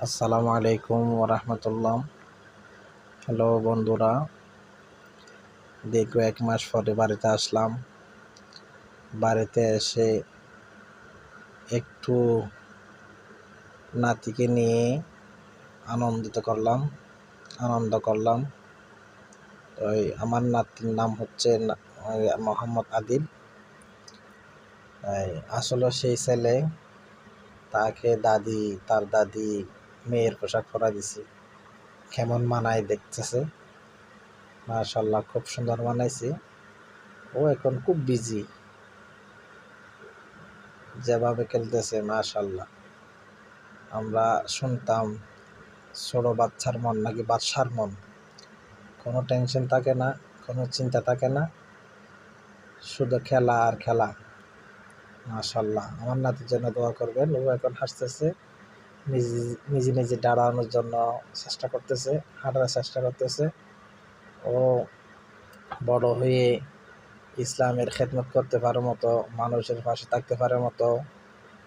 আসসালামু আলাইকুম ওরহমতুল্লাহ। হ্যালো বন্ধুরা, দীর্ঘ 1 মাস পরে বাড়িতে আসলাম। বাড়িতে এসে একটু নাতিকে নিয়ে আনন্দ করলাম। আমার নাতির নাম হচ্ছে মোহাম্মদ আদিল। আসলে সেই ছেলে, তাকে তার দাদি মেয়ের পোশাক পরা দিছে। কেমন মানায় দেখতেছে, মাশাআল্লাহ খুব সুন্দর মানাইছে। ও এখন খুব বিজি, যেভাবে খেলতেছে মাশাআল্লাহ। আমরা শুনতাম ছোট বাচ্চার মন নাকি বাদশার মন, কোনো টেনশন থাকে না, কোনো চিন্তা থাকে না, শুধু খেলা আর খেলা। মাশাআল্লাহ, আমার নাতির জন্য দোয়া করবেন। ও এখন হাসতেছে, নিজে নিজে দাঁড়ানোর জন্য চেষ্টা করতেছে, হাঁটার চেষ্টা করতেছে। ও বড় হয়ে ইসলামের খেদমত করতে পারে মতো, মানুষের পাশে থাকতে পারে মতো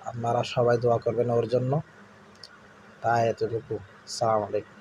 আপনারা সবাই দোয়া করবেন ওর জন্য। তাই এতটুকু। আসসালামু আলাইকুম।